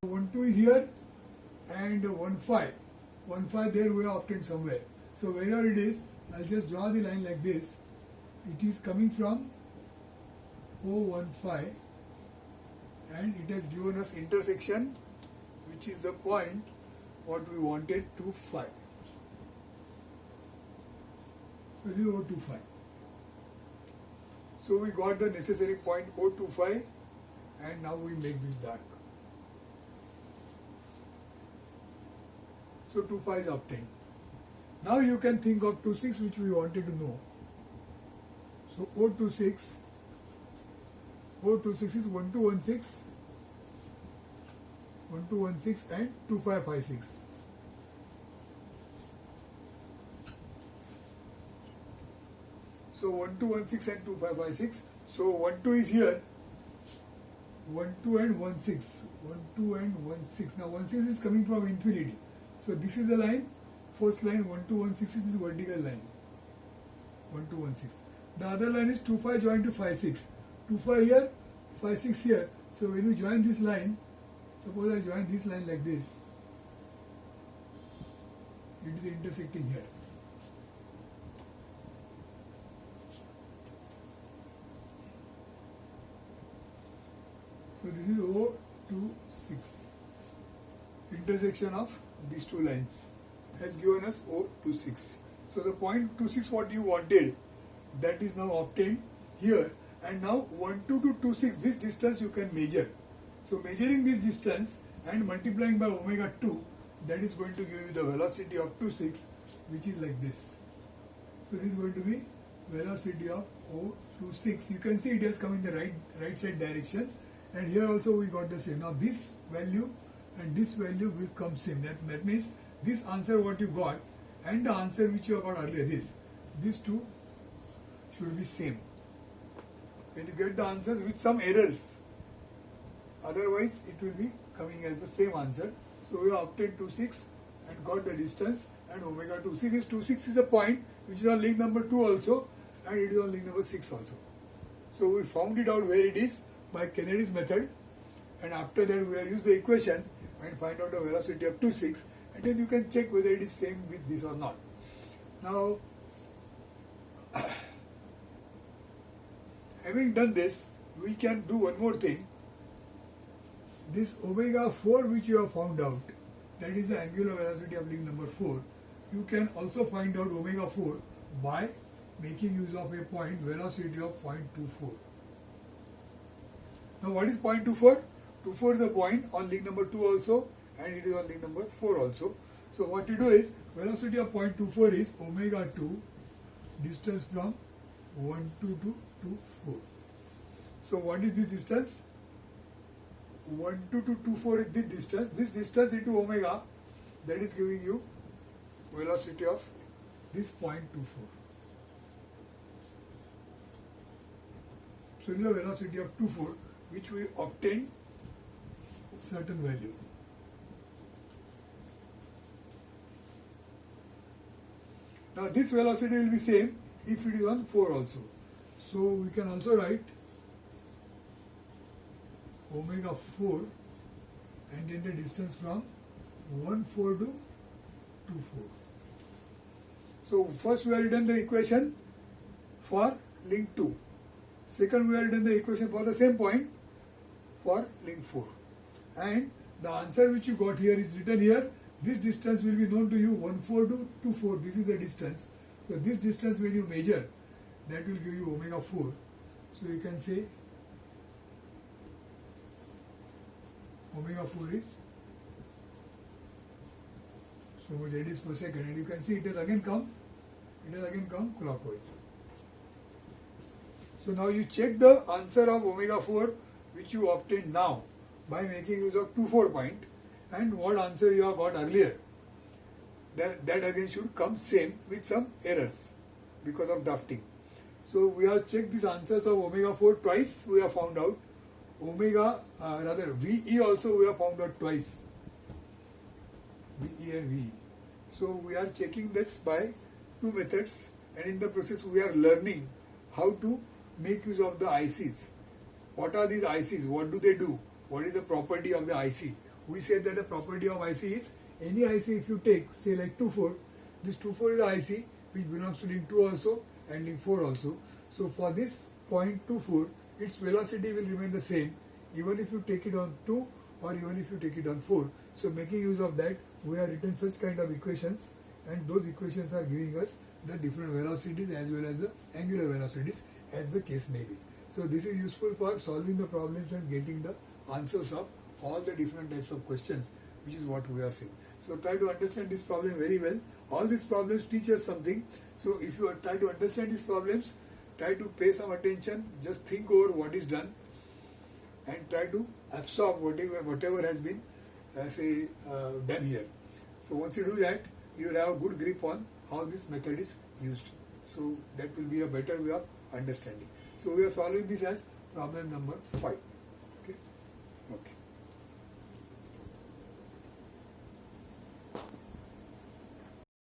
1 2 is here and 1 5. 1 5 there we have obtained somewhere. So wherever it is, I'll just draw the line like this. It is coming from O15 and it has given us intersection, which is the point what we wanted to find. So this is O25. So we got the necessary point O25 and now we make this dark. So 25 is obtained. Now you can think of 26 which we wanted to know. So O26 is 1216, 1216 and 2556. So 1216 and 2556. So 12 is here. 12 and 16. 12 and 16. Now 16 is coming from infinity. So this is the line. First line 1216 is the vertical line. 1216. The other line is 25 joined to 56. 25 here, 56 here. So when you join this line, suppose I join this line like this, it is intersecting here. So this is O26. Intersection of these two lines has given us O26. So the point 26 what you wanted, that is now obtained here. And now 1 2 to 26, this distance you can measure. So measuring this distance and multiplying by omega 2, that is going to give you the velocity of 26, which is like this. So this is going to be velocity of O26. You can see it has come in the right side direction, and here also we got the same. Now this value and this value will come same. That means this answer what you got and the answer which you got earlier, these two should be same. When you get the answers with some errors, otherwise it will be coming as the same answer. So we have obtained 26 and got the distance and omega 2. See, this 26 is a point which is on link number 2 also, and it is on link number 6 also. So we found it out where it is by Kennedy's method, and after that we have used the equation and find out the velocity of 26, and then you can check whether it is same with this or not. Now having done this, we can do one more thing. This omega 4 which you have found out, that is the angular velocity of link number 4, you can also find out omega 4 by making use of a point velocity of 0.24. Now what is 0.24? 24 is a point on link number 2 also, and it is on link number 4 also. So what you do is, velocity of 0.24 is omega 2 distance from 1 2 to 4. So what is this distance? 1 2 to 2 4 is this distance. This distance into omega, that is giving you velocity of this 0.24. So the velocity of 24, which we obtain certain value. Now this velocity will be same if it is on 4 also. So we can also write omega 4 and then the distance from 1 4 to 2 4. So first we have written the equation for link 2. Second we have written the equation for the same point for link 4. And the answer which you got here is written here. This distance will be known to you 1 4 to 2 4. This is the distance. So this distance when you measure, that will give you omega 4. So you can say omega 4 is so much radians per second, and you can see it has again come clockwise. So now you check the answer of omega 4 which you obtained now by making use of 2 4 point, and what answer you have got earlier. That again should come same with some errors because of drafting. So we have checked these answers of omega 4 twice. We have found out VE also we have found out twice. VE and VE. So we are checking this by two methods, and in the process we are learning how to make use of the ICs. What are these ICs? What do they do? What is the property of the IC? we said that the property of IC is any IC if you take, say like 2,4, this 2,4 is the IC which belongs to link 2 also and link 4 also. So for this point 2,4, its velocity will remain the same even if you take it on 2 or even if you take it on 4. So making use of that, we have written such kind of equations, and those equations are giving us the different velocities as well as the angular velocities as the case may be. So this is useful for solving the problems and getting the answers of all the different types of questions, which is what we are seeing. So try to understand this problem very well. All these problems teach us something. So if you try to understand these problems, try to pay some attention, just think over what is done and try to absorb whatever has been done here. So once you do that, you will have a good grip on how this method is used. So that will be a better way of understanding. So we are solving this as problem number 5.